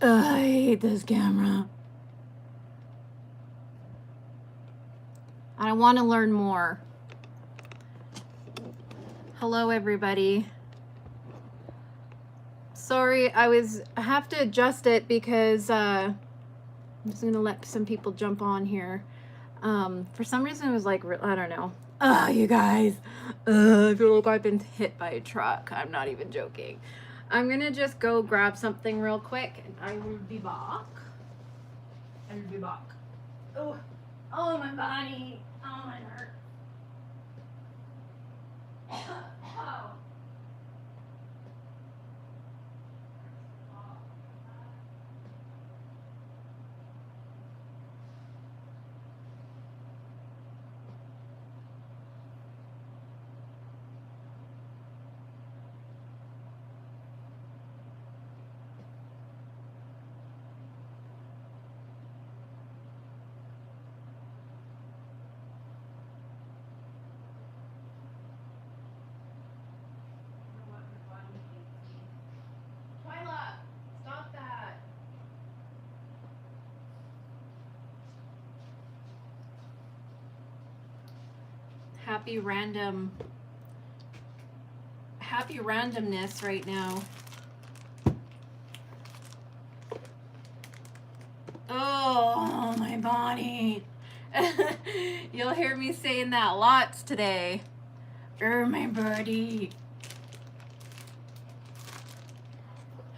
I hate this camera. I want to learn more. Hello, everybody. Sorry, I have to adjust it because I'm just gonna let some people jump on here. For some reason, it was like, I don't know. You guys, I feel like I've been hit by a truck. I'm not even joking. I'm gonna just go grab something real quick, and I will be back. Oh, oh my body. Oh my heart. Oh. Twyla, stop that. Happy randomness right now. Oh, my body. You'll hear me saying that lots today. My body.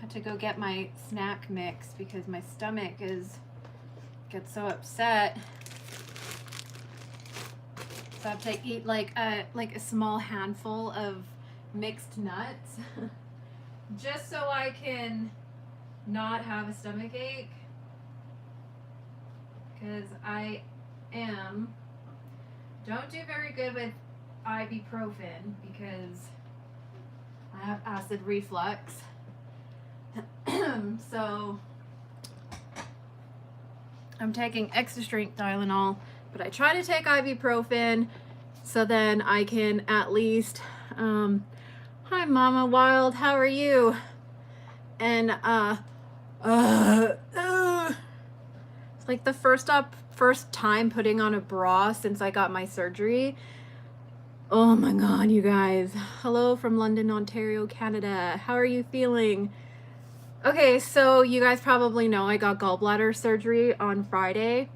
Had to go get my snack mix because my stomach gets so upset. So I have to eat like a small handful of mixed nuts just so I can not have a stomach ache, because I don't do very good with ibuprofen because I have acid reflux. So I'm taking extra strength Tylenol, but I try to take ibuprofen so then I can at least, hi Mama Wild, how are you? And it's like the first time putting on a bra since I got my surgery. Oh my God, you guys. Hello from London, Ontario, Canada. How are you feeling? Okay, so you guys probably know I got gallbladder surgery on Friday,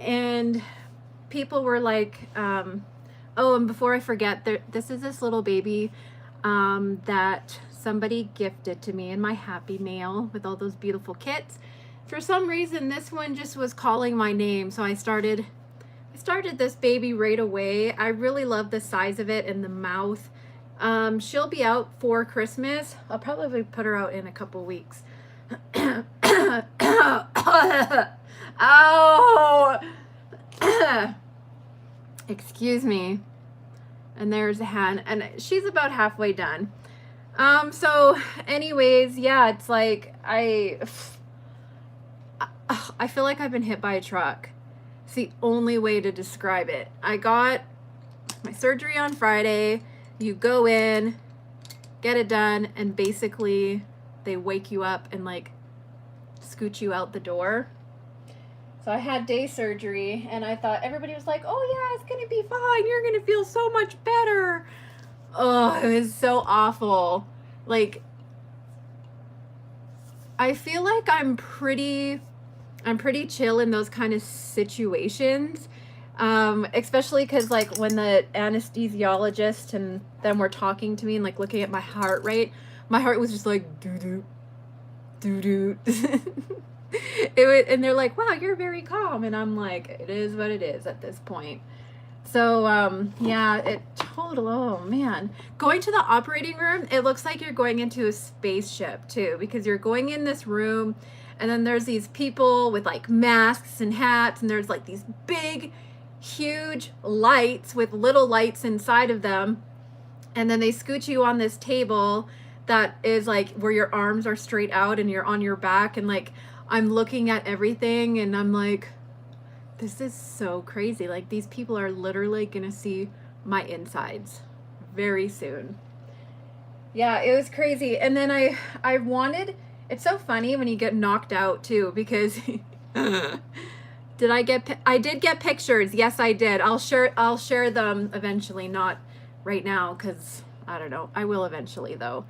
and people were like, oh, and before I forget, this is this little baby that somebody gifted to me in my Happy Mail with all those beautiful kits. For some reason, this one just was calling my name, so I started this baby right away. I really love the size of it and the mouth. She'll be out for Christmas. I'll probably put her out in a couple weeks. Ow! Excuse me. And there's a hand, and she's about halfway done. So anyways, yeah, it's like I feel like I've been hit by a truck. It's the only way to describe it. I got my surgery on Friday. You go in, get it done, and basically they wake you up and like scoot you out the door. So I had day surgery, and I thought everybody was like, oh yeah, it's gonna be fine, you're gonna feel so much better. Oh, it was so awful. Like, I feel like I'm pretty chill in those kind of situations. Especially because like when the anesthesiologist and them were talking to me and like looking at my heart rate, my heart was just like doo-doo, doo-doo. And they're like, wow, you're very calm. And I'm like, it is what it is at this point. So yeah, oh man. Going to the operating room, it looks like you're going into a spaceship too, because you're going in this room and then there's these people with like masks and hats, and there's like these big huge lights with little lights inside of them, and then they scoot you on this table that is like where your arms are straight out and you're on your back, and like I'm looking at everything and I'm like, this is so crazy. Like these people are literally gonna see my insides very soon. Yeah, it was crazy. And then I wanted, It's so funny when you get knocked out too, because I did get pictures. Yes, I did. I'll share them eventually, not right now, because I don't know. I will eventually though.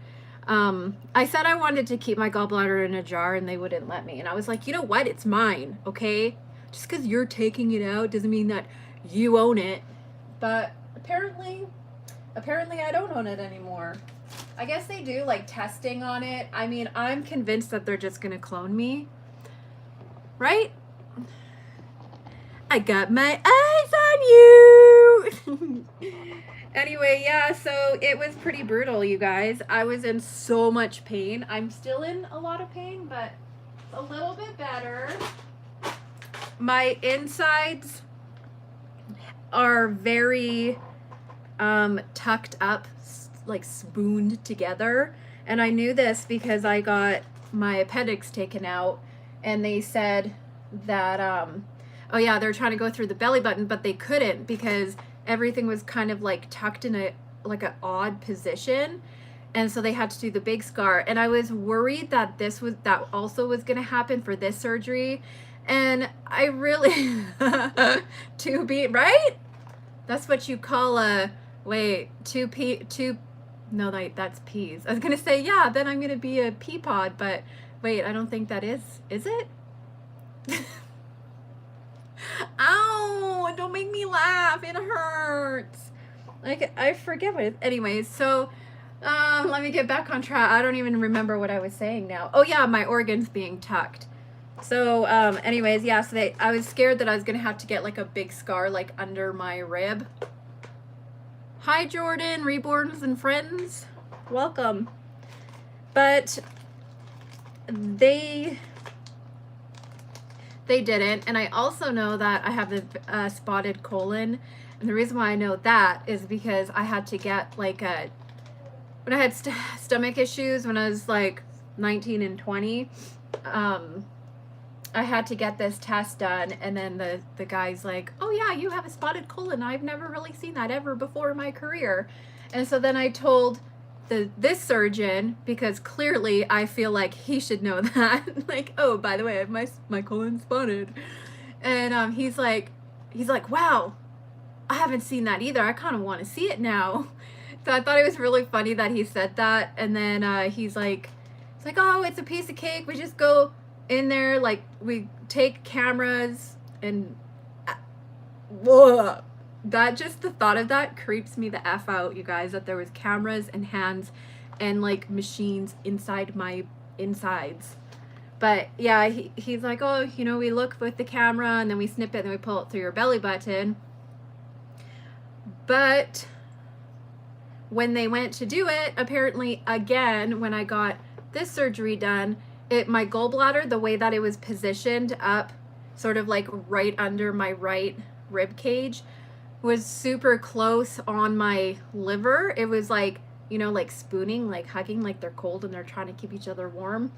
I said I wanted to keep my gallbladder in a jar and they wouldn't let me. And I was like, you know what? It's mine, okay? Just because you're taking it out doesn't mean that you own it. But apparently I don't own it anymore. I guess they do like testing on it. I mean, I'm convinced that they're just gonna clone me. Right? I got my eyes on you. Anyway, yeah, so it was pretty brutal, you guys. I was in so much pain. I'm still in a lot of pain, but a little bit better. My insides are very tucked up, like spooned together. And I knew this because I got my appendix taken out and they said that, oh yeah, they're trying to go through the belly button, but they couldn't because everything was kind of like tucked in a like an odd position, and so they had to do the big scar. And I was worried that that also was going to happen for this surgery, and I really to be right. That's what you call a no, that's peas. I was gonna say yeah. Then I'm gonna be a pea pod, but wait, I don't think that is it? Ow, don't make me laugh, it hurts. Like, I forget what it, anyways, so let me get back on track. I don't even remember what I was saying now. Oh yeah, my organs being tucked. So anyways, yeah, so I was scared that I was gonna have to get like a big scar like under my rib. Hi Jordan, Reborns and friends, welcome. But they didn't. And I also know that I have a spotted colon, and the reason why I know that is because I had to get like when I had stomach issues when I was like 19 and 20, I had to get this test done, and then the guy's like, oh yeah, you have a spotted colon. I've never really seen that ever before in my career. And so then I told this surgeon, because clearly I feel like he should know that, like, oh, by the way, I have my colon spotted. And he's like, wow, I haven't seen that either. I kind of want to see it now. So I thought it was really funny that he said that. And then he's like, oh, it's a piece of cake. We just go in there, like, we take cameras and whoa. That just, the thought of that creeps me the F out, you guys, that there was cameras and hands and like machines inside my insides. But yeah, he's like, oh, you know, we look with the camera and then we snip it and then we pull it through your belly button. But when they went to do it, apparently again, when I got this surgery done, my gallbladder, the way that it was positioned up, sort of like right under my right rib cage, was super close on my liver. It was like, you know, like spooning, like hugging, like they're cold and they're trying to keep each other warm.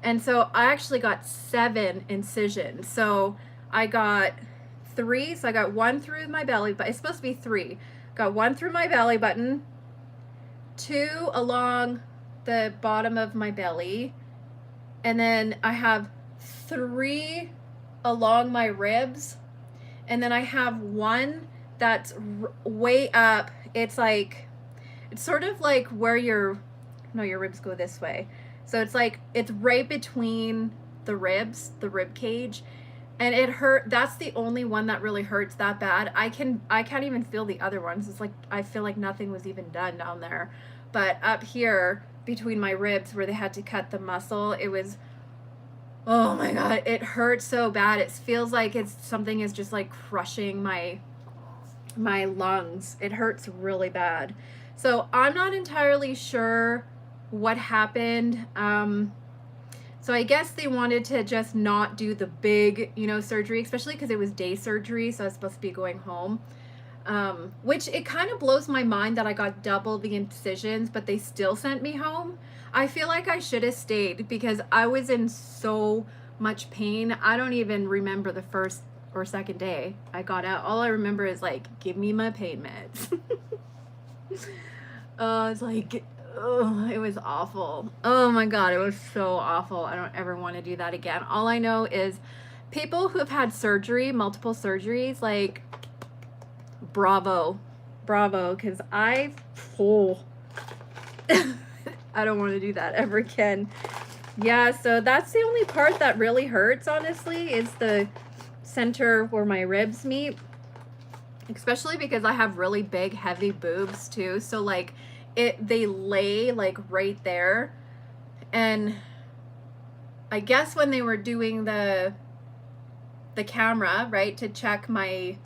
And so I actually got 7 incisions. So I got 3. So I got 1 through my belly, but it's supposed to be 3. Got 1 through my belly button, 2 along the bottom of my belly, and then I have 3 along my ribs, and then I have 1 that's way up. It's like, it's sort of like where your ribs go this way. So it's like, it's right between the ribs, the rib cage, and it hurt. That's the only one that really hurts that bad. I can't even feel the other ones. It's like, I feel like nothing was even done down there. But up here between my ribs where they had to cut the muscle, it was, oh my God, it hurts so bad. It feels like something is just like crushing my lungs. It hurts really bad. So I'm not entirely sure what happened. So I guess they wanted to just not do the big, you know, surgery, especially because it was day surgery, so I was supposed to be going home. Which it kind of blows my mind that I got double the incisions, but they still sent me home. I feel like I should have stayed because I was in so much pain. I don't even remember the first or second day I got out. All I remember is like, give me my pain meds. It's like, Oh, it was awful. Oh my God, it was so awful. I don't ever want to do that again. All I know is people who have had surgery, multiple surgeries, like, bravo. Bravo, because oh, I don't want to do that ever again. Yeah, so that's the only part that really hurts, honestly, is the center where my ribs meet. Especially because I have really big, heavy boobs too. So like they lay like right there. And I guess when they were doing the camera, right, to check my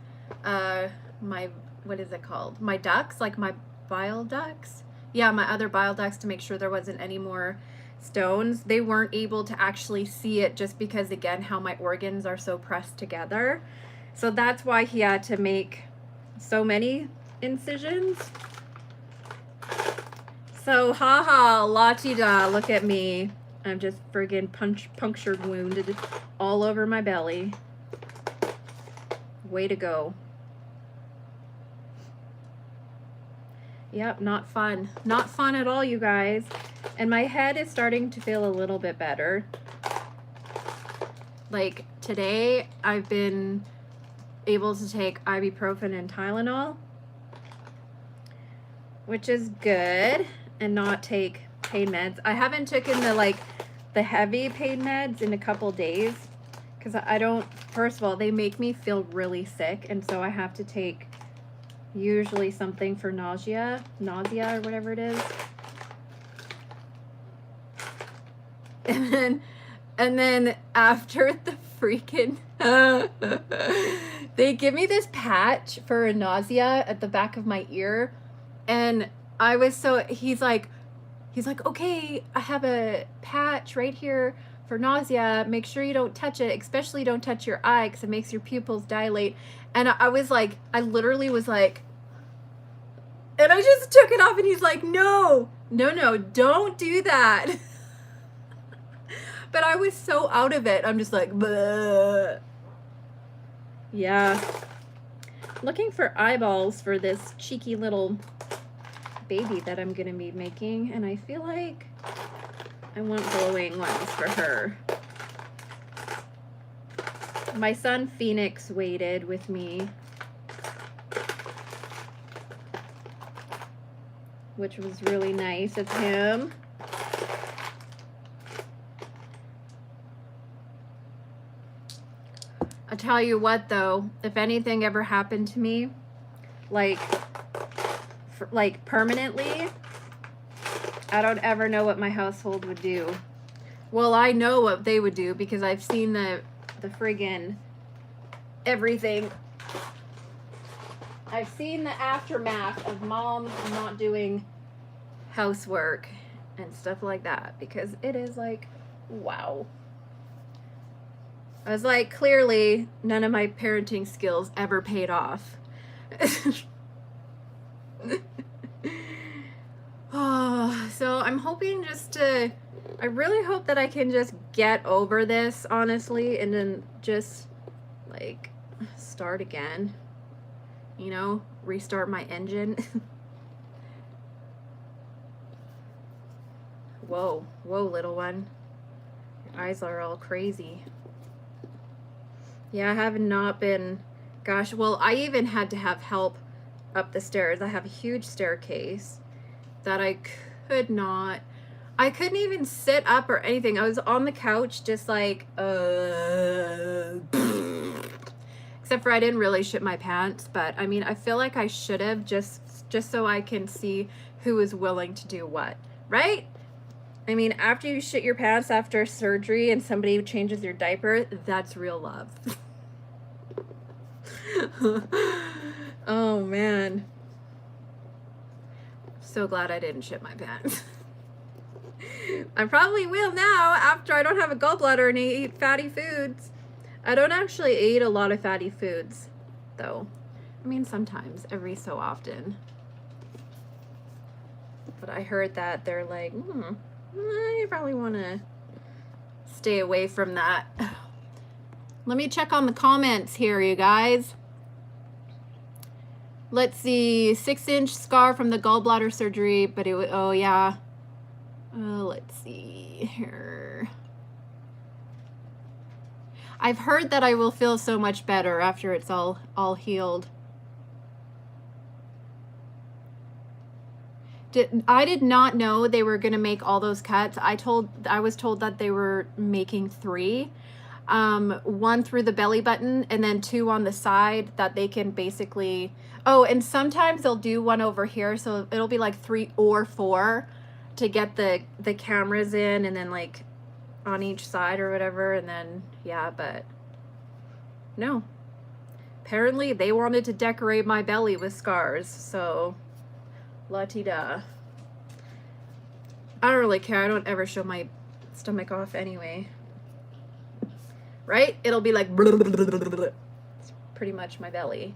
my, what is it called? My ducts, like my bile ducts. Yeah, my other bile ducts, to make sure there wasn't any more stones. They weren't able to actually see it just because, again, how my organs are so pressed together. So that's why he had to make so many incisions. So haha, la-ti-da, look at me. I'm just friggin' punctured, wounded all over my belly. Way to go. Yep, not fun. Not fun at all, you guys. And my head is starting to feel a little bit better. Like today, I've been able to take ibuprofen and Tylenol, which is good, and not take pain meds. I haven't taken the heavy pain meds in a couple days because I don't, first of all, they make me feel really sick, and so I have to take usually something for nausea or whatever it is. And then after the freaking they give me this patch for nausea at the back of my ear, and I was so, he's like, okay, I have a patch right here for nausea. Make sure you don't touch it, especially don't touch your eye because it makes your pupils dilate. And I was like, I literally was like, and I just took it off, and he's like, no, don't do that. But I was so out of it. I'm just like, bleh. Yeah. Looking for eyeballs for this cheeky little baby that I'm going to be making. And I feel like I want glowing ones for her. My son Phoenix waited with me, which was really nice of him. I tell you what, though, if anything ever happened to me, like permanently, I don't ever know what my household would do. Well, I know what they would do because I've seen the friggin' everything. I've seen the aftermath of mom not doing housework and stuff like that, because it is like, wow. I was like, clearly none of my parenting skills ever paid off. Oh, so I'm hoping I really hope that I can just get over this, honestly, and then just like start again, you know, restart my engine. Whoa, little one. Your eyes are all crazy. Yeah, I have not been, gosh, well, I even had to have help up the stairs. I have a huge staircase that I couldn't even sit up or anything. I was on the couch just like, except for I didn't really shit my pants, but I mean, I feel like I should have, just so I can see who is willing to do what, right? I mean, after you shit your pants after surgery and somebody changes your diaper, that's real love. Oh man, so glad I didn't shit my pants. I probably will now after I don't have a gallbladder and I eat fatty foods. I don't actually eat a lot of fatty foods though. I mean, sometimes, every so often. But I heard that they're like, you probably want to stay away from that. Let me check on the comments here, you guys. Let's see, 6-inch scar from the gallbladder surgery, but it was, oh yeah. Let's see here. I've heard that I will feel so much better after it's all healed. I did not know they were gonna make all those cuts. I was told that they were making 3. 1 through the belly button and then 2 on the side that they can basically, oh, and sometimes they'll do 1 over here, so it'll be like 3 or 4 to get the cameras in, and then like on each side or whatever, and then yeah, but no, apparently they wanted to decorate my belly with scars, so la-ti-da. I don't really care. I don't ever show my stomach off anyway. Right? It'll be like it's pretty much my belly.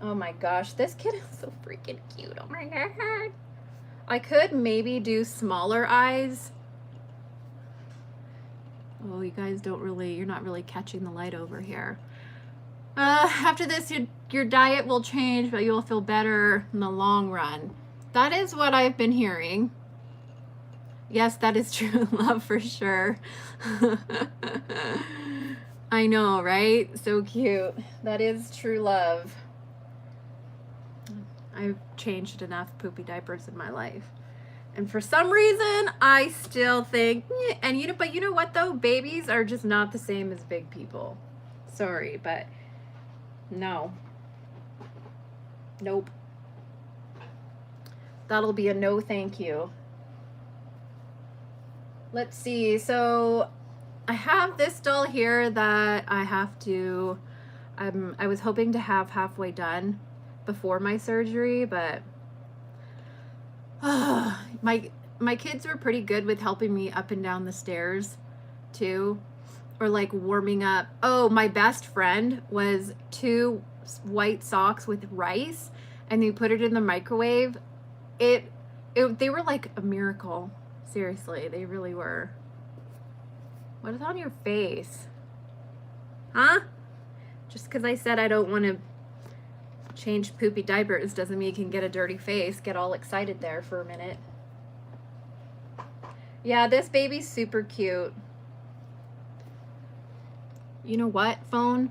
Oh my gosh, this kid is so freaking cute. Oh my god. I could maybe do smaller eyes. Oh, you guys you're not really catching the light over here. After this, your diet will change, but you'll feel better in the long run. That is what I've been hearing. Yes, that is true love for sure. I know, right? So cute. That is true love. I've changed enough poopy diapers in my life. And for some reason, I still think, and but you know what though? Babies are just not the same as big people. Sorry, but no. Nope. That'll be a no thank you. Let's see, so I have this doll here that I have to, I was hoping to have halfway done before my surgery, but my kids were pretty good with helping me up and down the stairs too, or like warming up. Oh, my best friend was 2 white socks with rice, and they put it in the microwave. They were like a miracle. Seriously, they really were. What is on your face? Huh? Just because I said I don't want to change poopy diapers doesn't mean you can get a dirty face. Get all excited there for a minute. Yeah, this baby's super cute. You know what, phone?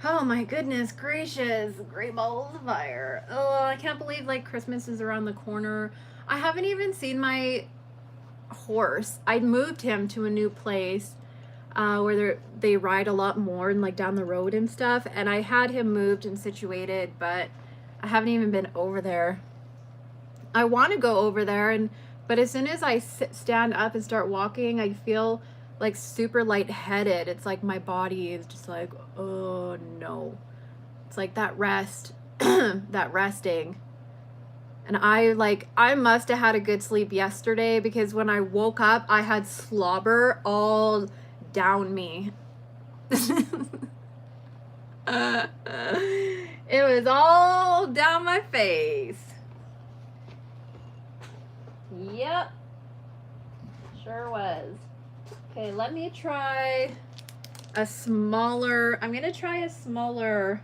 Oh my goodness gracious, great balls of fire. Oh, I can't believe like Christmas is around the corner. I haven't even seen my horse. I moved him to a new place where they ride a lot more and like down the road and stuff, and I had him moved and situated, but I haven't even been over there. I want to go over there, but as soon as I stand up and start walking, I feel like super lightheaded. It's like my body is just like, oh no. It's like that rest, that resting. And I must have had a good sleep yesterday, because when I woke up, I had slobber all down me. It was all down my face. Yep. Sure was. Okay, let me try a smaller, I'm gonna try a smaller.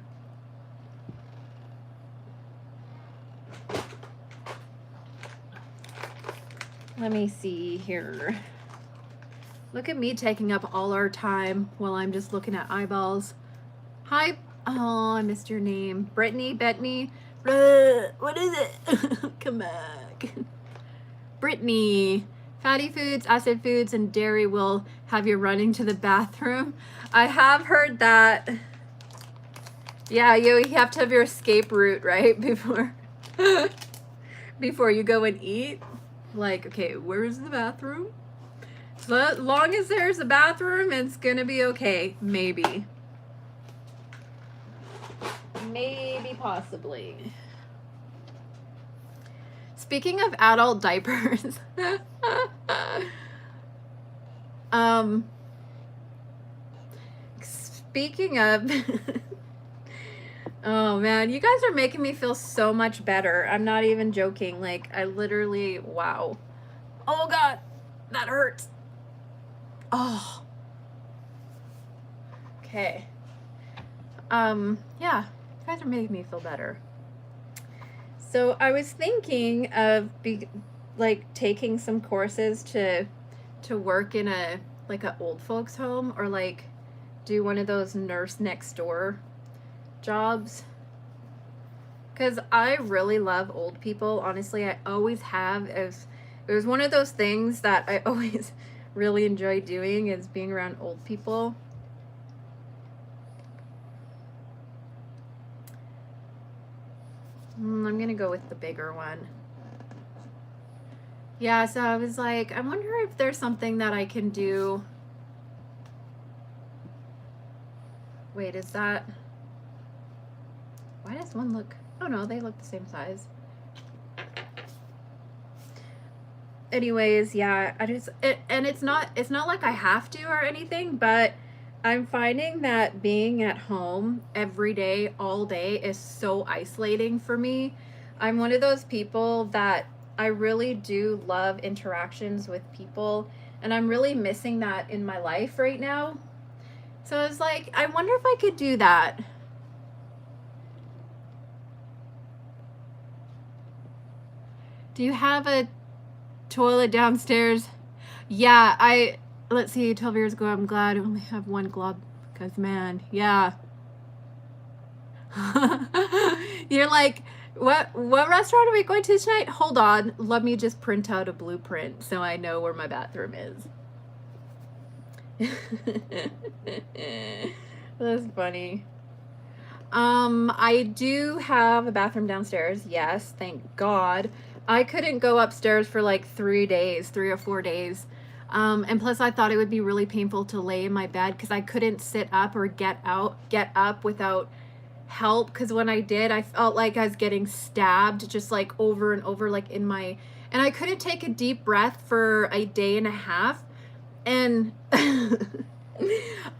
Let me see here. Look at me taking up all our time while I'm just looking at eyeballs. Hi. Oh, I missed your name. Brittany, Bettany. What is it? Come back. Brittany. Fatty foods, acid foods, and dairy will have you running to the bathroom. I have heard that. Yeah, you have to have your escape route, right? Before you go and eat. Like, okay, where's the bathroom? As long as there's a bathroom, it's gonna be okay. Maybe. Maybe, possibly. Speaking of adult diapers, speaking of, oh man, you guys are making me feel so much better. I'm not even joking. Like, I literally, wow. Oh God, that hurts. Oh. Okay. Yeah, you guys are making me feel better. So I was thinking of like taking some courses to work in a old folks home, or like do one of those nurse next door jobs, because I really love old people. Honestly, I always have. It was one of those things that I always really enjoy doing, is being around old people. I'm gonna go with the bigger one. Yeah, so I was like, I wonder if there's something that I can do. Wait, is that... Why does one look... Oh no, they look the same size. Anyways, yeah, and it's not like I have to or anything, but I'm finding that being at home every day, all day, is so isolating for me. I'm one of those people that I really do love interactions with people, and I'm really missing that in my life right now. So I was like, I wonder if I could do that. Do you have a toilet downstairs? Yeah, let's see, 12 years ago, I'm glad I only have one glob, because man, yeah. You're like, what restaurant are we going to tonight? Hold on, let me just print out a blueprint so I know where my bathroom is. That's funny. I do have a bathroom downstairs, yes, thank God. I couldn't go upstairs for like 3 or 4 days. And plus I thought it would be really painful to lay in my bed, because I couldn't sit up or get up without help, because when I did, I felt like I was getting stabbed just like over and over, like in my... And I couldn't take a deep breath for a day and a half. And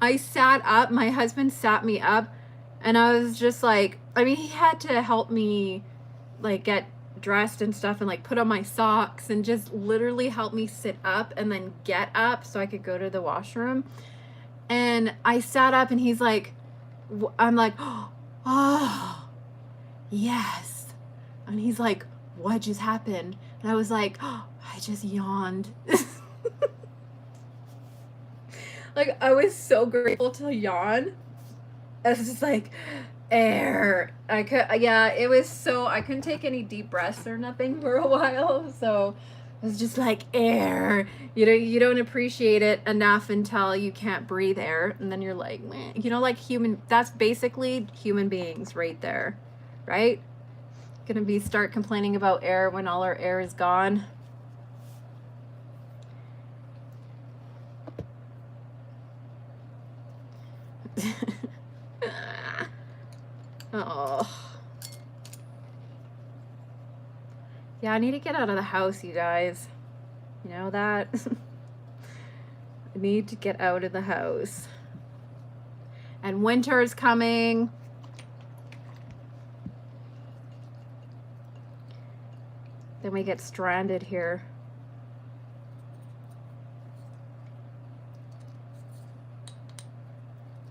I sat up, my husband sat me up, and I was just like, I mean, he had to help me like get dressed and stuff, and like put on my socks, and just literally help me sit up and then get up so I could go to the washroom. And I sat up, and he's like, I'm like, oh, yes. And he's like, what just happened? And I was like, oh, I just yawned. Like, I was so grateful to yawn. I was just like, air. Yeah, it was so, I couldn't take any deep breaths or nothing for a while. So it was just like, air. You don't appreciate it enough until you can't breathe air. And then you're like, meh. Like that's basically human beings right there, right? Gonna start complaining about air when all our air is gone. Oh. Yeah, I need to get out of the house, you guys. You know that? I need to get out of the house. And winter is coming. Then we get stranded here.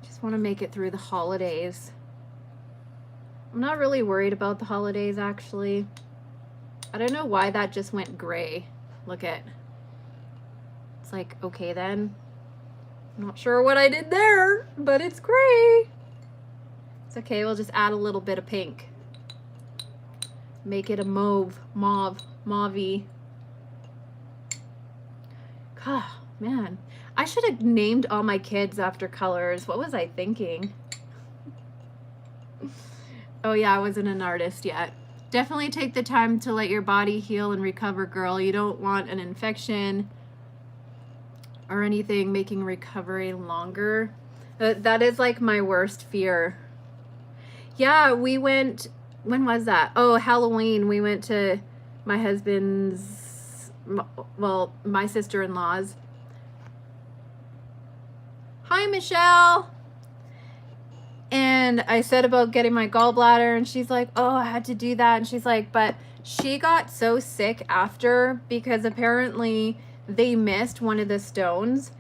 Just want to make it through the holidays. I'm not really worried about the holidays, actually. I don't know why that just went gray. Look at. It's like, okay then. I'm not sure what I did there, but it's gray. It's okay, we'll just add a little bit of pink. Make it a mauvey. God, man. I should have named all my kids after colors. What was I thinking? Oh yeah, I wasn't an artist yet. Definitely take the time to let your body heal and recover, girl. You don't want an infection or anything making recovery longer. That is like my worst fear. Yeah, we went, when was that? Oh, Halloween. We went to my husband's, well, my sister-in-law's. Hi, Michelle. And I said about getting my gallbladder, and she's like, oh, I had to do that. And she's like, but she got so sick after, because apparently they missed one of the stones.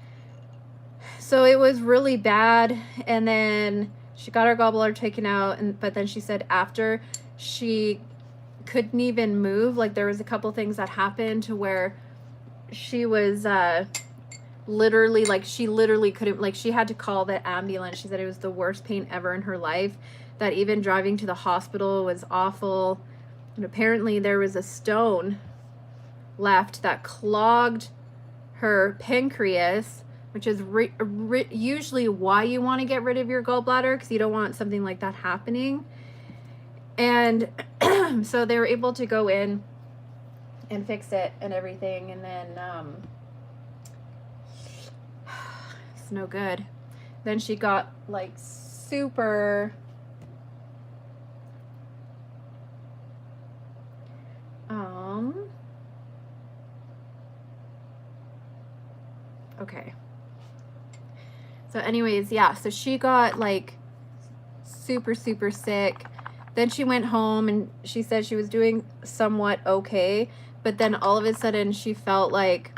So it was really bad. And then She got her gallbladder taken out, but then she said after she couldn't even move, like there was a couple things that happened to where she was literally, like she literally couldn't, like she had to call the ambulance. She said it was the worst pain ever in her life, that even driving to the hospital was awful. And apparently there was a stone left that clogged her pancreas, which is usually why you want to get rid of your gallbladder, because you don't want something like that happening. And so they were able to go in and fix it and everything, and then it's no good. Then she got like super okay. So anyways, yeah, so she got like super sick. Then she went home and she said she was doing somewhat okay, but then all of a sudden she felt like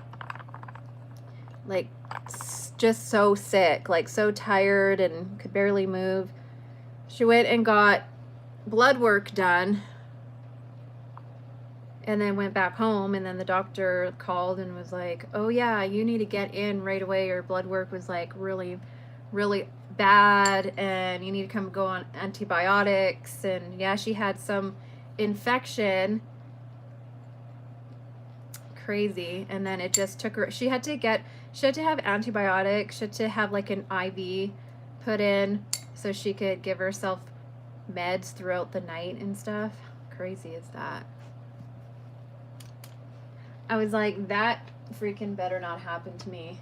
just so sick, like so tired and could barely move. She went and got blood work done and then went back home, and then the doctor called and was like, oh yeah, you need to get in right away. Your blood work was like really bad and you need to come go on antibiotics. And yeah, she had some infection, crazy. And then it just took her, she had to have antibiotics, she had to have like an IV put in so she could give herself meds throughout the night and stuff. Crazy is that? I was like, that freaking better not happen to me,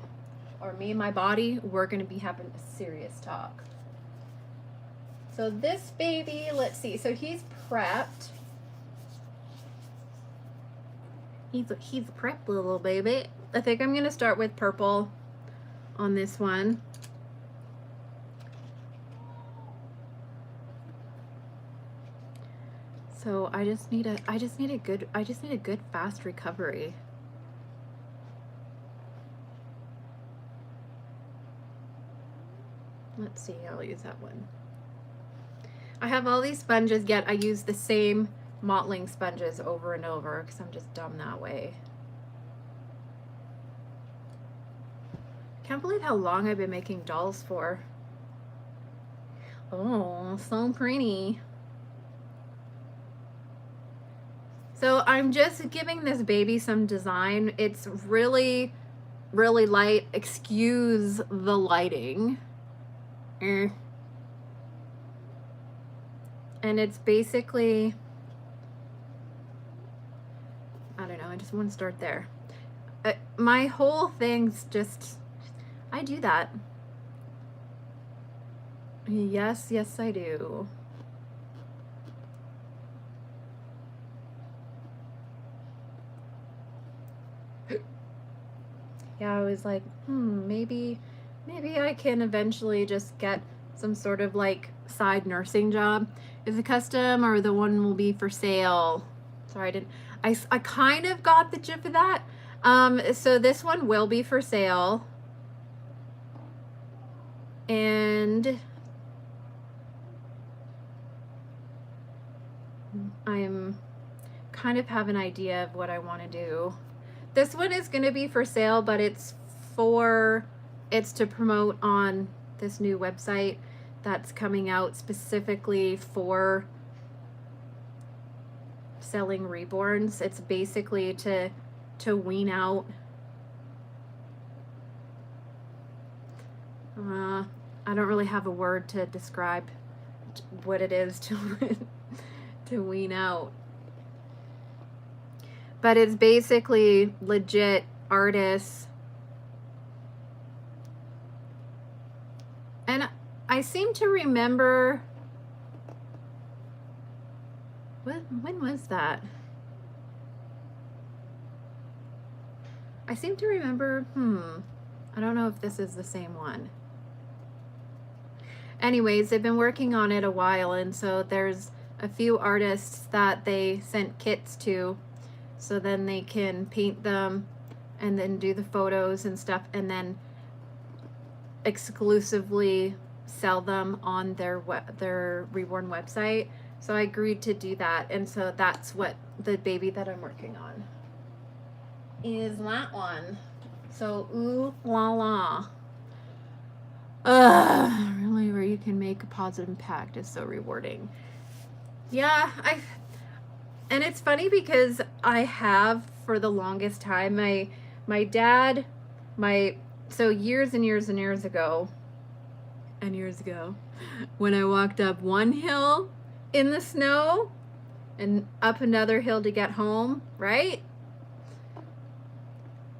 or me and my body, we're gonna be having a serious talk. So this baby, let's see, so he's prepped. He's a prepped little baby. I think I'm gonna start with purple on this one. So I just need a good fast recovery. Let's see, I'll use that one. I have all these sponges, yet I use the same mottling sponges over and over because I'm just dumb that way. Can't believe how long I've been making dolls for. Oh, so pretty. So I'm just giving this baby some design. It's really light. Excuse the lighting. And it's basically, I don't know, I just want to start there. My whole thing's just, I do that. Yes, I do. Yeah, I was like, maybe I can eventually just get some sort of like side nursing job. Is it custom or the one will be for sale? Sorry, I kind of got the gist of that. So this one will be for sale. And I'm kind of have an idea of what I want to do. This one is going to be for sale, but it's to promote on this new website that's coming out specifically for selling reborns. It's basically to wean out. I don't really have a word to describe what it is to wean out. But it's basically legit artists. And I seem to remember, when was that? I seem to remember, I don't know if this is the same one. Anyways, they've been working on it a while, and so there's a few artists that they sent kits to, so then they can paint them and then do the photos and stuff, and then exclusively sell them on their Reborn website. So I agreed to do that, and so that's what the baby that I'm working on is, that one. So ooh la la. Really, where you can make a positive impact is so rewarding. Yeah, and it's funny because I have for the longest time, my dad, so years and years and years ago, when I walked up one hill in the snow and up another hill to get home, right?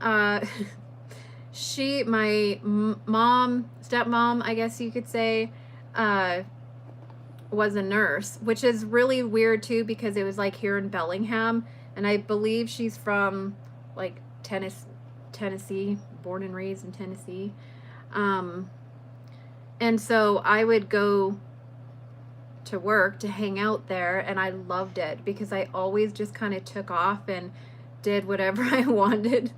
My stepmom, I guess you could say, was a nurse, which is really weird too, because it was like here in Bellingham, and I believe she's from like Tennessee, born and raised in Tennessee. And so I would go to work to hang out there, and I loved it because I always just kind of took off and did whatever I wanted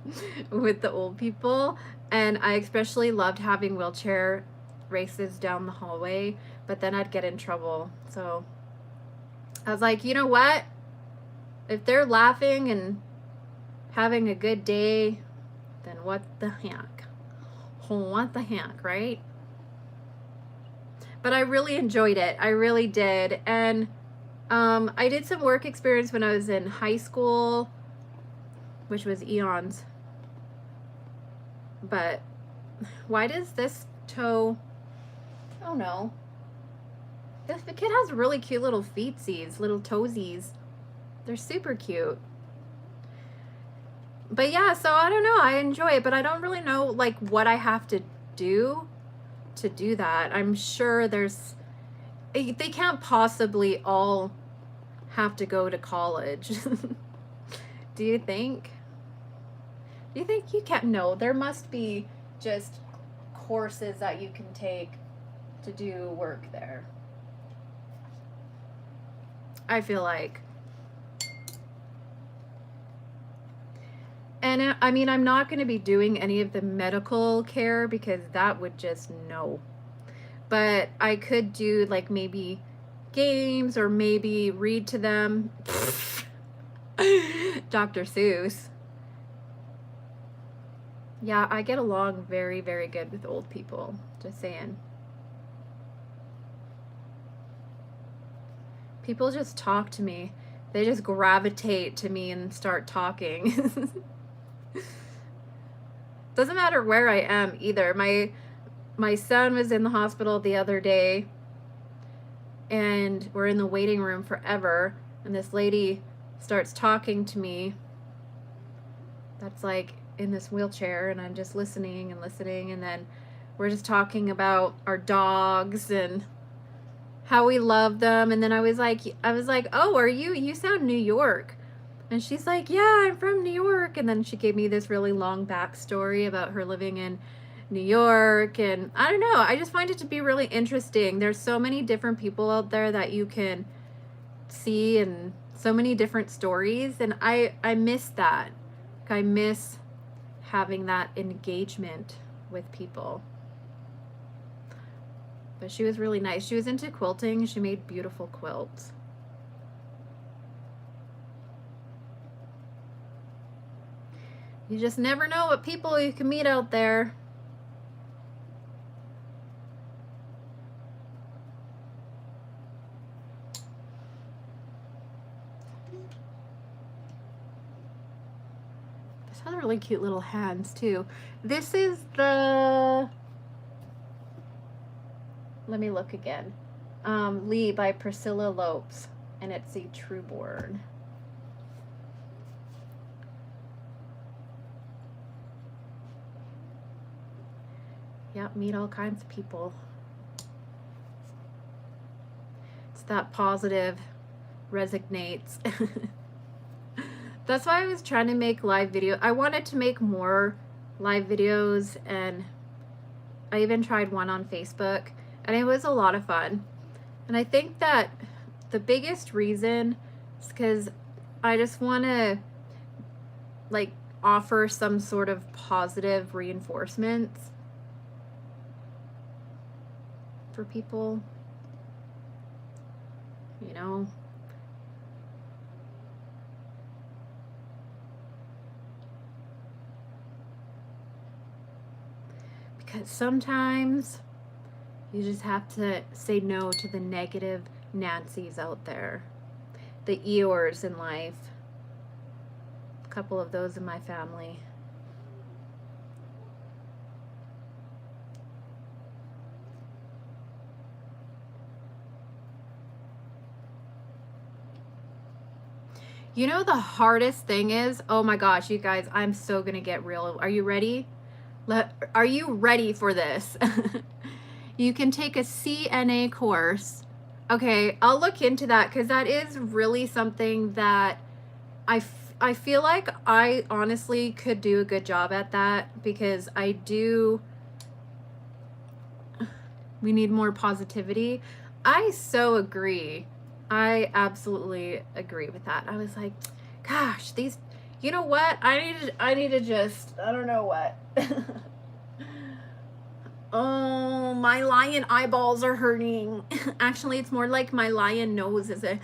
with the old people. And I especially loved having wheelchair races down the hallway, but then I'd get in trouble. So I was like, you know what? If they're laughing and having a good day, then what the heck? What the heck, right? But I really enjoyed it. I really did. And I did some work experience when I was in high school, which was eons. But why does this toe... Oh no. This kid has really cute little feetsies, little toesies. They're super cute. But yeah, so I don't know. I enjoy it, but I don't really know like what I have to do that. I'm sure they can't possibly all have to go to college. Do you think? Do you think you can? No, there must be just courses that you can take to do work there. I feel like. And I mean, I'm not going to be doing any of the medical care because that would just no. But I could do like maybe games or maybe read to them. Dr. Seuss. Yeah, I get along very, very good with old people. Just saying. People just talk to me. They just gravitate to me and start talking. Doesn't matter where I am either. My son was in the hospital the other day, and we're in the waiting room forever, and this lady starts talking to me that's like in this wheelchair, and I'm just listening, and then we're just talking about our dogs and how we love them. And then I was like, oh, you sound New York. And she's like, yeah, I'm from New York. And then she gave me this really long backstory about her living in New York. And I don't know, I just find it to be really interesting. There's so many different people out there that you can see, and so many different stories. And I miss that. I miss having that engagement with people. But she was really nice. She was into quilting. She made beautiful quilts. You just never know what people you can meet out there. This has really cute little hands too. This is the... Let me look again. Lee by Priscilla Lopes, and it's the Trueborn. Yep, meet all kinds of people. It's that positive resonates. That's why I was trying to make live video. I wanted to make more live videos, and I even tried one on Facebook, and it was a lot of fun. And I think that the biggest reason is because I just want to like offer some sort of positive reinforcements for people, you know? Because sometimes you just have to say no to the negative Nancys out there, the Eeyores in life. A couple of those in my family. You know, the hardest thing is, oh my gosh, you guys, I'm so gonna get real. Are you ready? Are you ready for this? You can take a CNA course. Okay, I'll look into that because that is really something that I feel like I honestly could do a good job at that, because I do. We need more positivity. I so agree. I absolutely agree with that. I was like, gosh, these, you know what? I need to just, I don't know what. Oh, my lion eyeballs are hurting. Actually, it's more like my lion nose is a,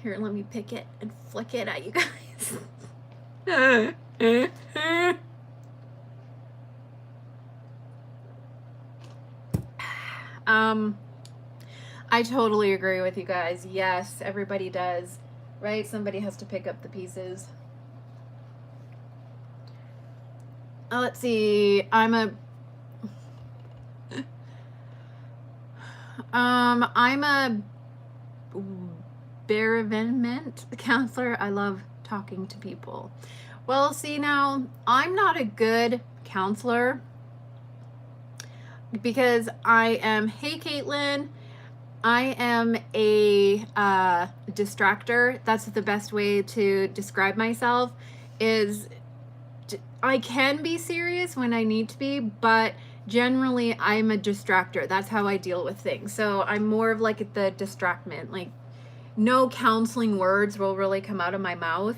here, let me pick it and flick it at you guys. I totally agree with you guys. Yes, everybody does, right? Somebody has to pick up the pieces. Let's see. I'm a bereavement counselor. I love talking to people. Well, see, now I'm not a good counselor because I am, hey Caitlin, I am a distractor. That's the best way to describe myself. Is I can be serious when I need to be, but generally I'm a distractor. That's how I deal with things. So I'm more of like the distractment. Like, no counseling words will really come out of my mouth.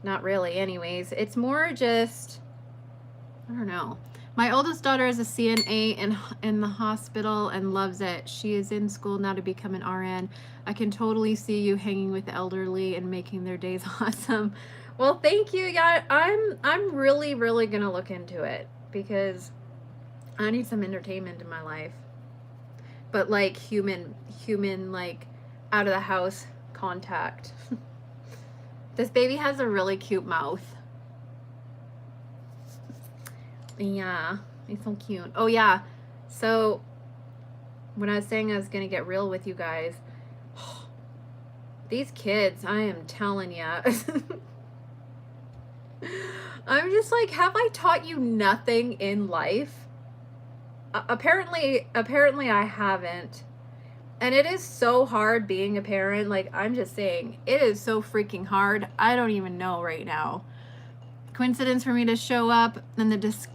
Not really, anyways. It's more just, I don't know. My oldest daughter is a CNA in the hospital and loves it. She is in school now to become an RN. I can totally see you hanging with the elderly and making their days awesome. Well, thank you. Yeah, I'm really, really gonna look into it because I need some entertainment in my life. But like human like out of the house contact. This baby has a really cute mouth. Yeah, he's so cute. Oh yeah, so when I was saying I was gonna get real with you guys, these kids, I am telling ya. I'm just like, have I taught you nothing in life? Apparently I haven't. And it is so hard being a parent. Like, I'm just saying, it is so freaking hard. I don't even know right now. Coincidence for me to show up in the discussion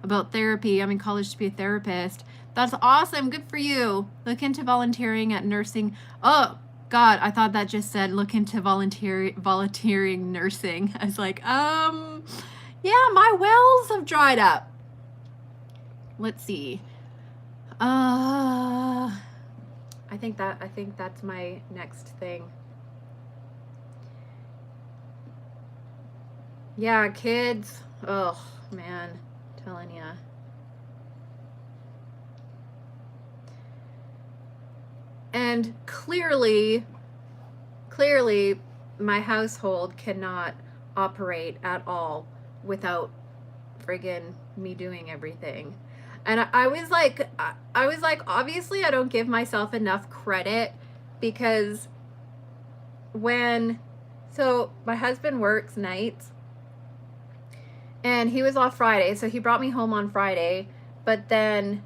about therapy. I'm in college to be a therapist. That's awesome. Good for you. Look into volunteering at nursing. Oh God, I thought that just said look into volunteering nursing. I was like, yeah, my wells have dried up. Let's see. I think that's my next thing. Yeah, kids. Oh man, I'm telling ya. And clearly my household cannot operate at all without friggin' me doing everything. And I was like, obviously I don't give myself enough credit because so my husband works nights and he was off Friday, so he brought me home on Friday, but then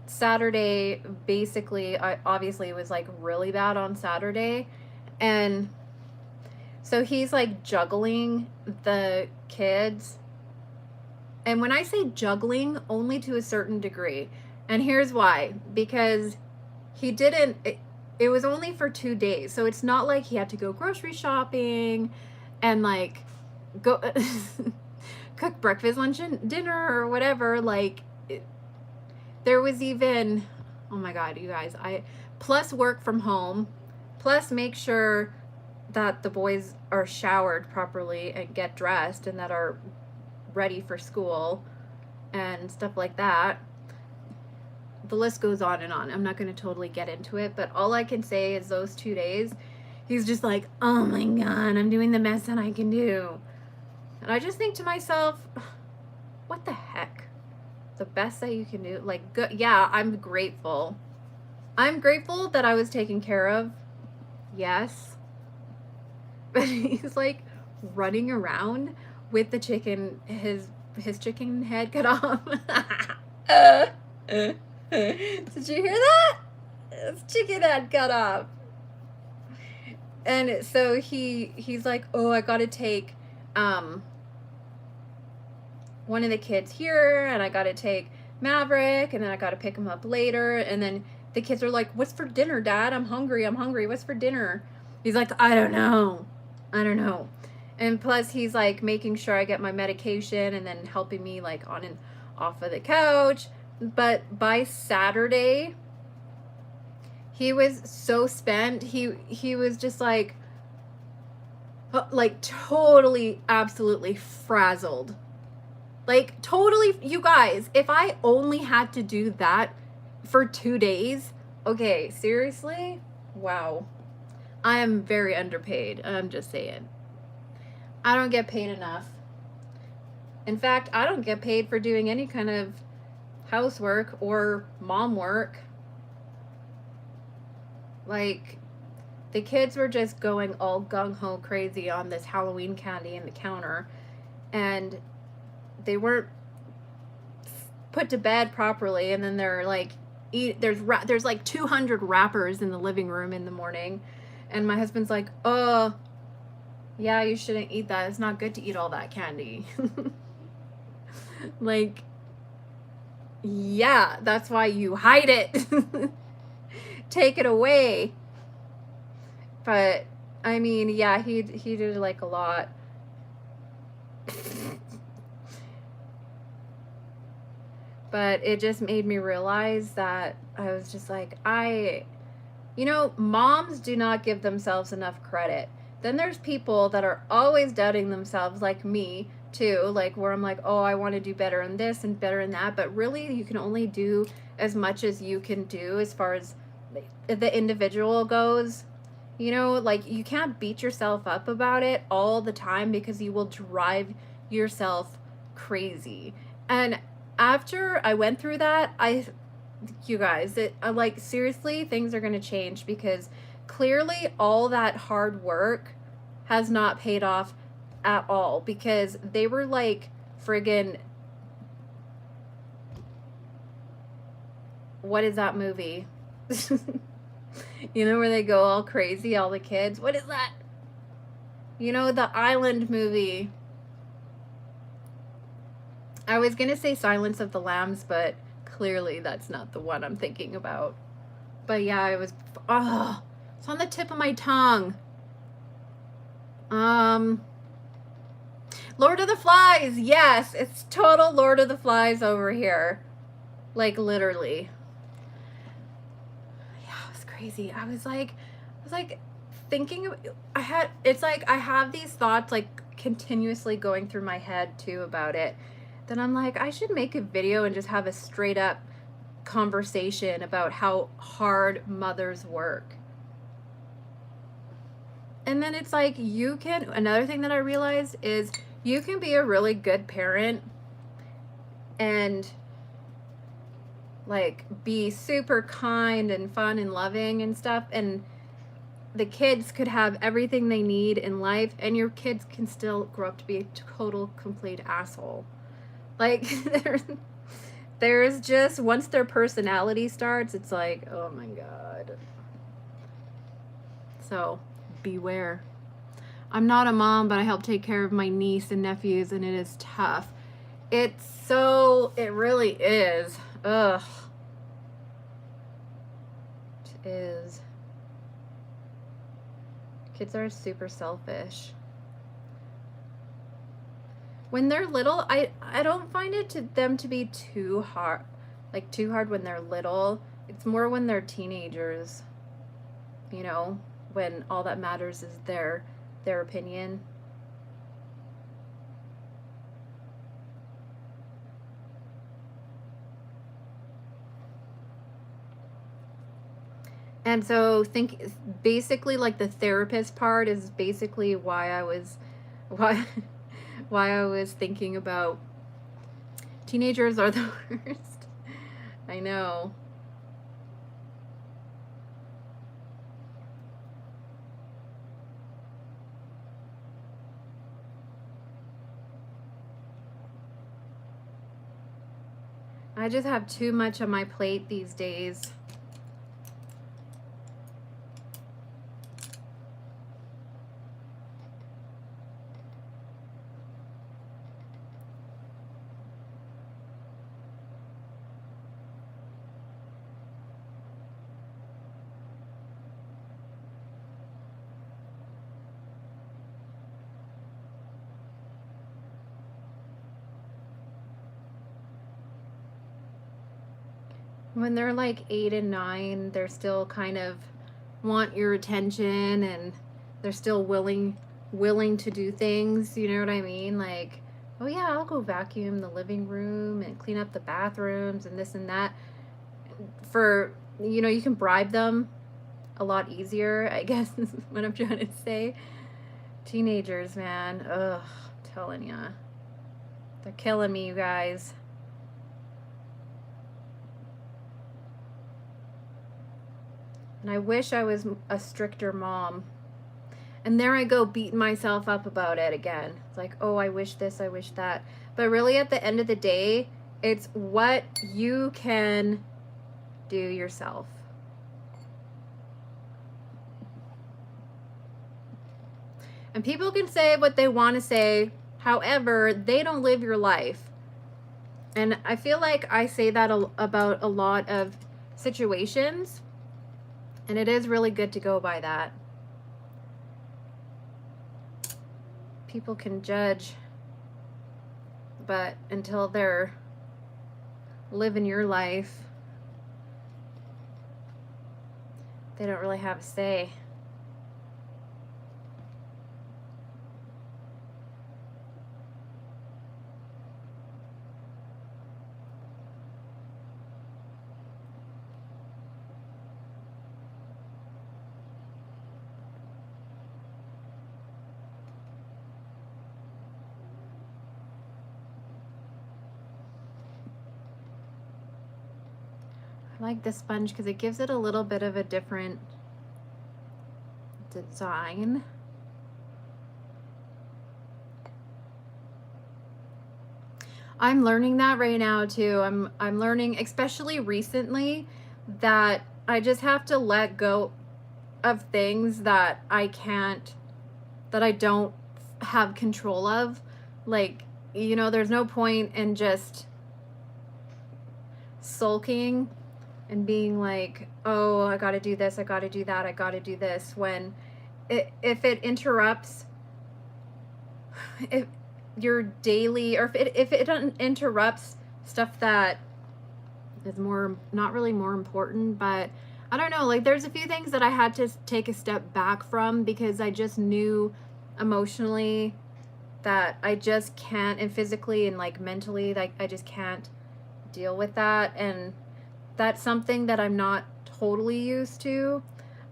Saturday, basically, obviously it was like really bad on Saturday. And so he's like juggling the kids. And when I say juggling, only to a certain degree. And here's why. Because he didn't, it was only for 2 days. So it's not like he had to go grocery shopping and like go cook breakfast, lunch, and dinner or whatever. Like, there was even, oh my God, you guys, plus work from home, plus make sure that the boys are showered properly and get dressed and that are ready for school and stuff like that. The list goes on and on. I'm not going to totally get into it, but all I can say is those 2 days, he's just like, oh my God, I'm doing the best that I can do. And I just think to myself, what the heck? The best that you can do? Like, good. Yeah, I'm grateful. I'm grateful that I was taken care of. Yes. But he's like running around with the chicken, his chicken head cut off. Did you hear that? His chicken head cut off. And so he's like, oh, I gotta take one of the kids here, and I gotta take Maverick, and then I gotta pick him up later. And then the kids are like, what's for dinner, Dad? I'm hungry. What's for dinner? He's like, I don't know. And plus he's like making sure I get my medication and then helping me like on and off of the couch. But by Saturday, he was so spent. He was just like totally, absolutely frazzled. Like, totally, you guys, if I only had to do that for 2 days, okay, seriously? Wow. I am very underpaid. I'm just saying. I don't get paid enough. In fact, I don't get paid for doing any kind of housework or mom work. Like, the kids were just going all gung-ho crazy on this Halloween candy in the counter, and they weren't put to bed properly, and then they're like, there's like 200 wrappers in the living room in the morning, and my husband's like, oh, yeah, you shouldn't eat that. It's not good to eat all that candy. Like, yeah, that's why you hide it. Take it away. But I mean, yeah, he did like a lot. But it just made me realize that I was just like, moms do not give themselves enough credit. Then there's people that are always doubting themselves, like me too, like where I'm like, oh, I want to do better in this and better in that. But really, you can only do as much as you can do as far as the individual goes. Like, you can't beat yourself up about it all the time because you will drive yourself crazy. And after I went through that, you guys, like, seriously, things are going to change because clearly all that hard work has not paid off at all, because they were like friggin', what is that movie? Where they go all crazy, all the kids. What is that? The island movie. I was gonna say Silence of the Lambs, but clearly that's not the one I'm thinking about. But yeah, it's on the tip of my tongue. Lord of the Flies. Yes, it's total Lord of the Flies over here. Like, literally. Yeah, it was crazy. I was like thinking, I have these thoughts like continuously going through my head too about it. Then I'm like, I should make a video and just have a straight up conversation about how hard mothers work. And then it's like, another thing that I realized is you can be a really good parent and like be super kind and fun and loving and stuff, and the kids could have everything they need in life, and your kids can still grow up to be a total complete asshole. Like, there's just, once their personality starts, it's like, oh my God. So beware. I'm not a mom, but I help take care of my niece and nephews, and it is tough. It really is. Ugh. It is. Kids are super selfish. When they're little, I don't find it to them to be too hard, like too hard when they're little. It's more when they're teenagers, you know, when all that matters is their opinion. And so basically like the therapist part is basically why I was why why I was thinking about teenagers are the worst. I know. I just have too much on my plate these days. When they're like 8 and 9, they're still kind of want your attention, and they're still willing to do things, you know what I mean? Like, oh yeah, I'll go vacuum the living room and clean up the bathrooms and this and that. For, you know, you can bribe them a lot easier, I guess is what I'm trying to say. Teenagers, man. Ugh, I'm telling ya. They're killing me, you guys. And I wish I was a stricter mom. And there I go beating myself up about it again. It's like, oh, I wish this, I wish that. But really at the end of the day, it's what you can do yourself. And people can say what they want to say. However, they don't live your life. And I feel like I say that about a lot of situations. And it is really good to go by that. People can judge, but until they're living your life, they don't really have a say. I like this sponge because it gives it a little bit of a different design. I'm learning that right now too. I'm learning, especially recently, that I just have to let go of things that I don't have control of. Like, you know, there's no point in just sulking and being like, oh, I gotta do this, I gotta do that, I gotta do this, when if it interrupts if your daily, or if it interrupts stuff that is not really more important, but I don't know, like there's a few things that I had to take a step back from because I just knew emotionally that I just can't, and physically and like mentally, like I just can't deal with that. And that's something that I'm not totally used to.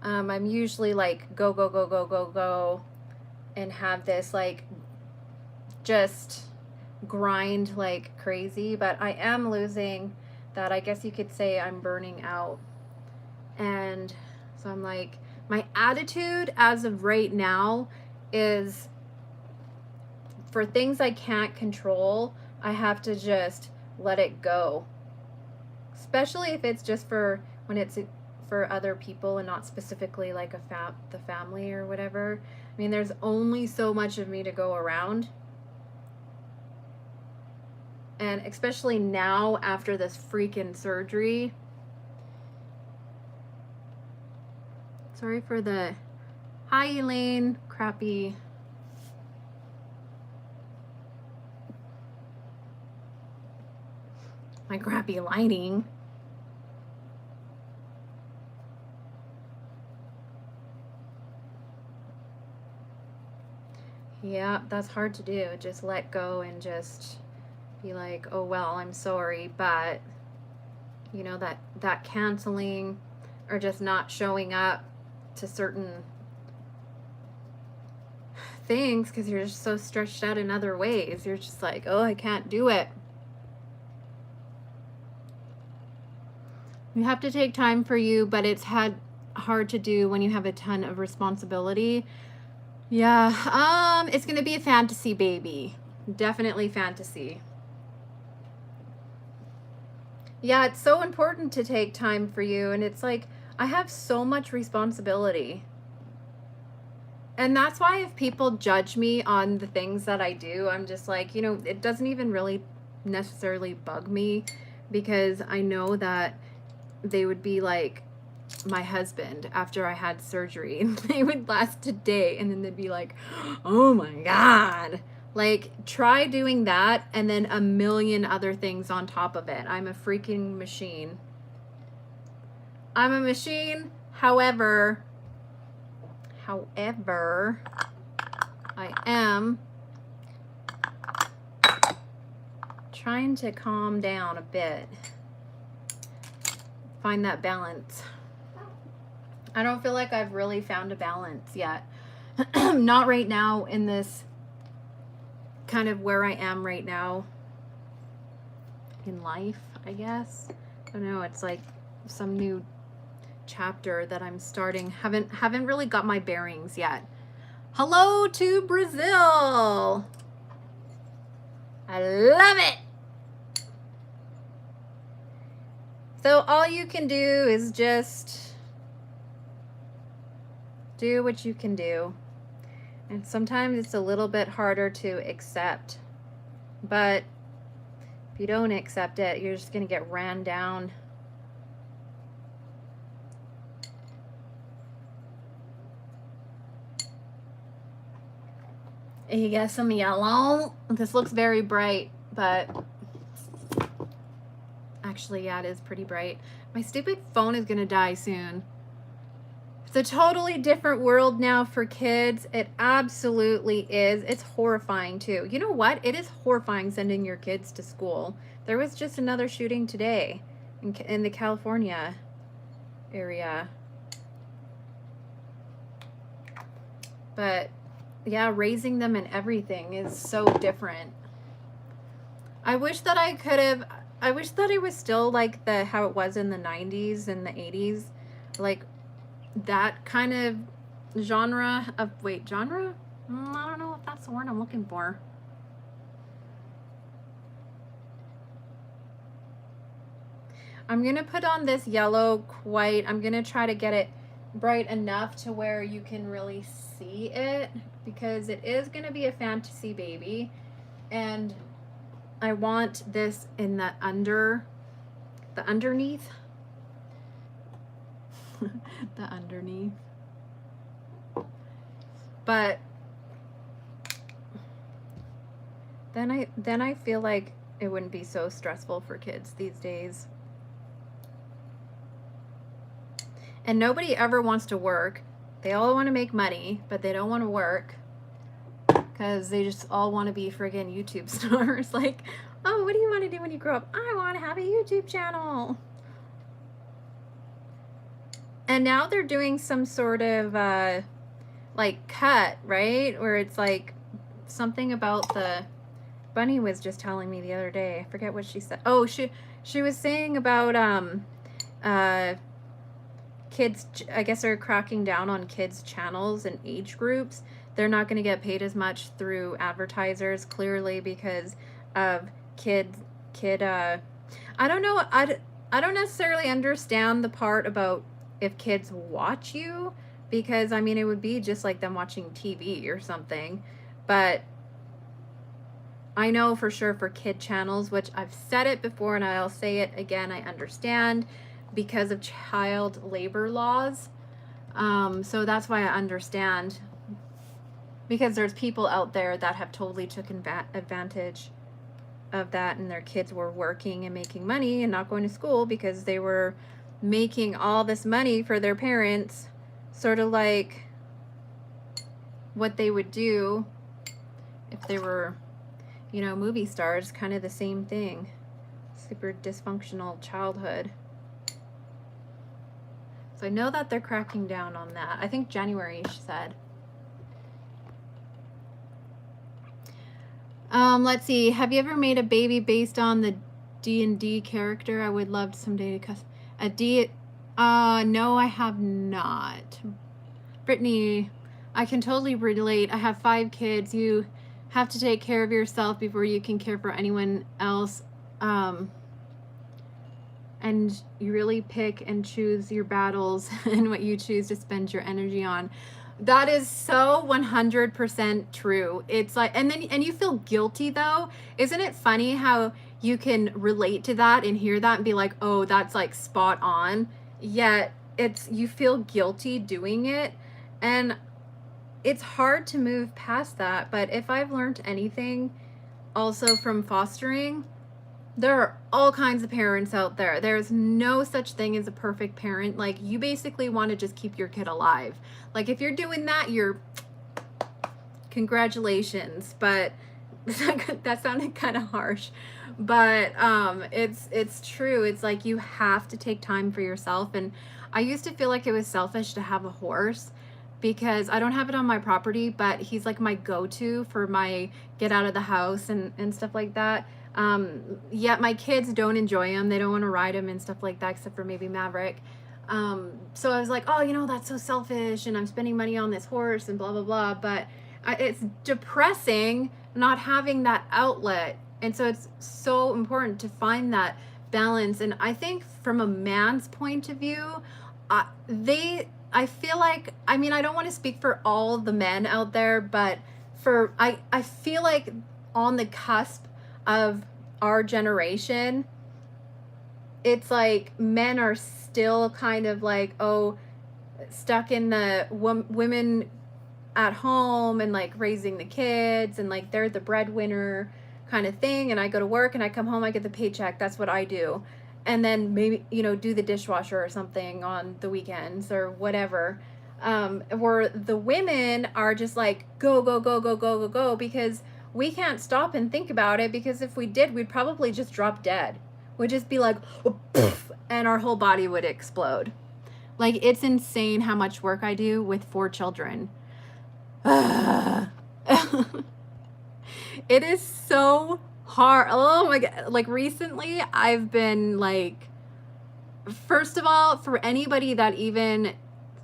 I'm usually like go, go, go, go, go, go, and have this like just grind like crazy. But I am losing that. I guess you could say I'm burning out. And so I'm like, my attitude as of right now is for things I can't control, I have to just let it go. Especially if it's just for when it's for other people and not specifically like the family or whatever. I mean, there's only so much of me to go around. And especially now after this freaking surgery. Sorry for the hi Elaine, crappy. my crappy lighting. Yeah, that's hard to do. Just let go and just be like, oh well, I'm sorry, but you know, that canceling or just not showing up to certain things because you're just so stretched out in other ways. You're just like, oh, I can't do it. You have to take time for you, but it's hard to do when you have a ton of responsibility. Yeah, it's gonna be a fantasy baby. Definitely fantasy. Yeah, it's so important to take time for you, and it's like, I have so much responsibility. And that's why if people judge me on the things that I do, I'm just like, you know, it doesn't even really necessarily bug me because I know that they would be like my husband after I had surgery and they would last a day and then they'd be like, oh my God. Like, try doing that and then a million other things on top of it. I'm a freaking machine. I'm a machine. However, I am trying to calm down a bit. Find that balance. I don't feel like I've really found a balance yet. Not right now in this kind of where I am right now in life, I guess. I don't know, it's like some new chapter that I'm starting. Haven't really got my bearings yet. Hello to Brazil. I love it. So all you can do is just do what you can do. And sometimes it's a little bit harder to accept. But if you don't accept it, you're just going to get ran down. You get some yellow. This looks very bright, but actually, yeah, it is pretty bright. My stupid phone is going to die soon. It's a totally different world now for kids. It absolutely is. It's horrifying too. You know what? It is horrifying sending your kids to school. There was just another shooting today in the California area. But yeah, raising them and everything is so different. I wish that it was still like how it was in the 90s and the 80s. Like that kind of genre of, genre? I don't know if that's the word I'm looking for. I'm going to put on this yellow quite. I'm going to try to get it bright enough to where you can really see it because it is going to be a fantasy baby. And I want this in the underneath. The underneath. But then I feel like it wouldn't be so stressful for kids these days. And nobody ever wants to work. They all want to make money, but they don't want to work because they just all want to be friggin' YouTube stars. Like, oh, what do you want to do when you grow up? I want to have a YouTube channel. And now they're doing some sort of like cut, right? Where it's like something about the Bunny was just telling me the other day. I forget what she said. Oh, she was saying about kids, I guess they're cracking down on kids' channels and age groups. They're not going to get paid as much through advertisers, clearly, because of I don't know, I don't necessarily understand the part about if kids watch you, because I mean it would be just like them watching TV or something, but I know for sure for kid channels, which I've said it before and I'll say it again, I understand because of child labor laws, so that's why I understand, because there's people out there that have totally taken advantage of that, and their kids were working and making money and not going to school because they were making all this money for their parents, sort of like what they would do if they were, you know, movie stars, kind of the same thing. Super dysfunctional childhood. So I know that they're cracking down on that. I think January, she said. Let's see. Have you ever made a baby based on the D&D character? I would love someday to a D. No, I have not. Brittany, I can totally relate. I have 5 kids. You have to take care of yourself before you can care for anyone else. And you really pick and choose your battles and what you choose to spend your energy on. That is so 100% true. It's like, and you feel guilty though. Isn't it funny how you can relate to that and hear that and be like, oh, that's like spot on. Yet you feel guilty doing it. And it's hard to move past that. But if I've learned anything also from fostering, there are all kinds of parents out there. There's no such thing as a perfect parent. Like, you basically want to just keep your kid alive. Like, if you're doing that, you're congratulations. But that sounded kind of harsh. But it's true. It's like you have to take time for yourself. And I used to feel like it was selfish to have a horse because I don't have it on my property, but he's like my go-to for my get out of the house and stuff like that. Yet my kids don't enjoy him. They don't want to ride him and stuff like that, except for maybe Maverick. So I was like, oh, you know, that's so selfish and I'm spending money on this horse and blah, blah, blah. But it's depressing not having that outlet. And so it's so important to find that balance. And I think from a man's point of view, I feel like, I mean, I don't want to speak for all the men out there, but I feel like on the cusp of our generation, it's like men are still kind of like, oh, stuck in the women at home and like raising the kids and like they're the breadwinner kind of thing, and I go to work and I come home, I get the paycheck, that's what I do, and then maybe, you know, do the dishwasher or something on the weekends or whatever. Where the women are just like go, go, go, go, go, go, go, because we can't stop and think about it, because if we did, we'd probably just drop dead. We'd just be like, oh, poof, and our whole body would explode. Like, it's insane how much work I do with 4 children. It is so hard. Oh my God. Like, recently I've been like, first of all, for anybody that even,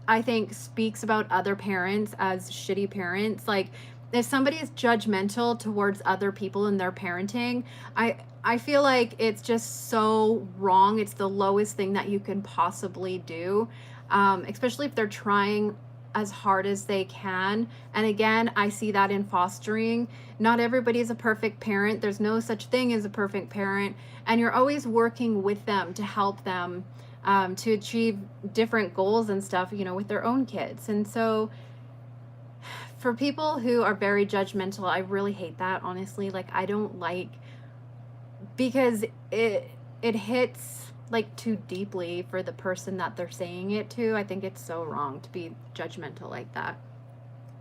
I think, speaks about other parents as shitty parents, like, if somebody is judgmental towards other people and their parenting, I feel like it's just so wrong. It's the lowest thing that you can possibly do, especially if they're trying as hard as they can. And again, I see that in fostering. Not everybody is a perfect parent. There's no such thing as a perfect parent. And you're always working with them to help them to achieve different goals and stuff, you know, with their own kids. And so for people who are very judgmental, I really hate that, honestly. Like, I don't like, because it hits like too deeply for the person that they're saying it to. I think it's so wrong to be judgmental like that.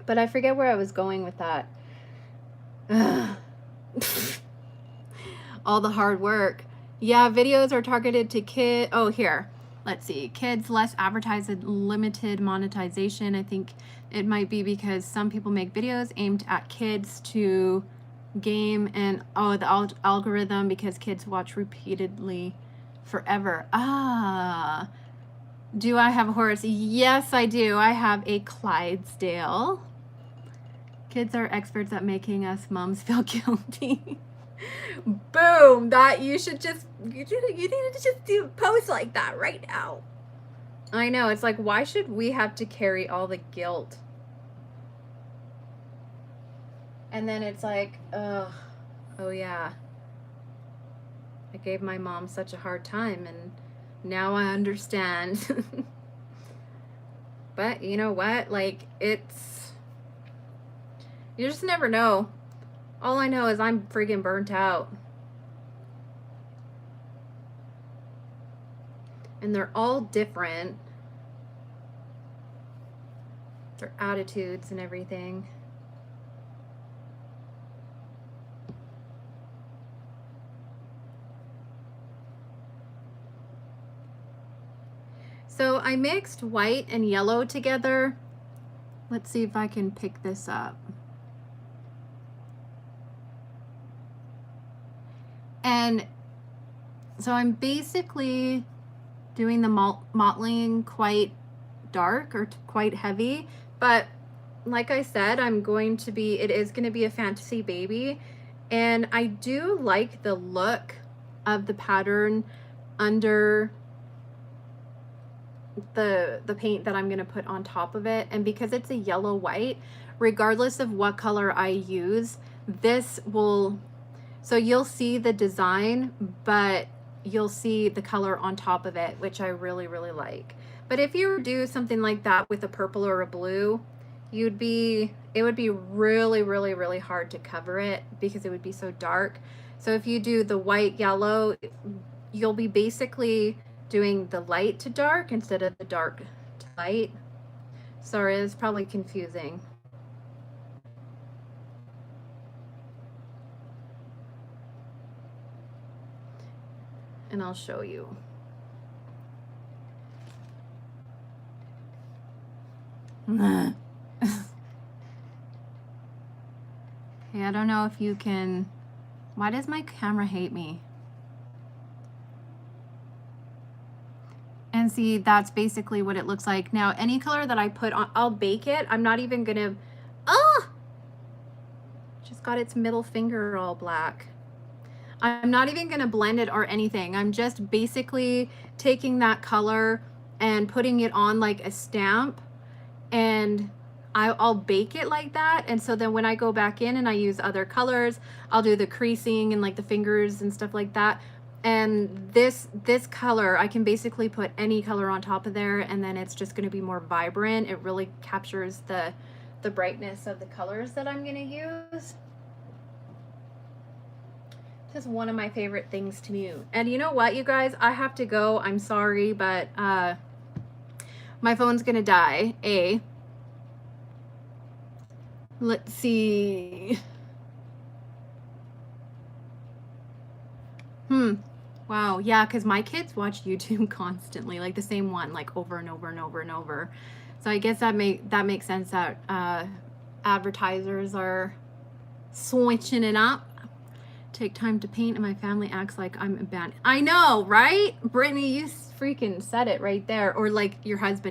But I forget where I was going with that. All the hard work. Yeah, videos are targeted to kids. Oh, here. Let's see. Kids, less advertised, limited monetization. I think it might be because some people make videos aimed at kids to game, and oh, the algorithm, because kids watch repeatedly forever. Ah, do I have a horse? Yes, I do. I have a Clydesdale. Kids are experts at making us moms feel guilty. Boom. That you need to just do post like that right now. I know. It's like, why should we have to carry all the guilt? And then it's like, ugh, oh yeah, I gave my mom such a hard time and now I understand. But you know what? Like, you just never know. All I know is I'm freaking burnt out. And they're all different. Their attitudes and everything. So I mixed white and yellow together. Let's see if I can pick this up. And so I'm basically doing the mottling quite dark or quite heavy, but like I said, it is going to be a fantasy baby, and I do like the look of the pattern under the paint that I'm going to put on top of it. And because it's a yellow white, regardless of what color I use, so you'll see the design, but you'll see the color on top of it, which I really, really like. But if you do something like that with a purple or a blue, it would be really, really, really hard to cover it because it would be so dark. So if you do the white, yellow, you'll be basically doing the light to dark instead of the dark to light. Sorry, it's probably confusing. And I'll show you. Okay, I don't know if you can. Why does my camera hate me? And see, that's basically what it looks like. Now, any color that I put on, I'll bake it. I'm not even gonna, just got its middle finger all black. I'm not even gonna blend it or anything. I'm just basically taking that color and putting it on like a stamp, and I'll bake it like that. And so then when I go back in and I use other colors, I'll do the creasing and like the fingers and stuff like that. And this color, I can basically put any color on top of there, and then it's just going to be more vibrant. It really captures the brightness of the colors that I'm going to use. Just one of my favorite things to do. And you know what, you guys, I have to go. I'm sorry, but my phone's going to die. Let's see. Wow, yeah, because my kids watch YouTube constantly, like the same one, like over and over and over and over. So I guess that makes sense that advertisers are switching it up. Take time to paint, and my family acts like I'm a bad. I know, right? Brittany, you freaking said it right there. Or like your husband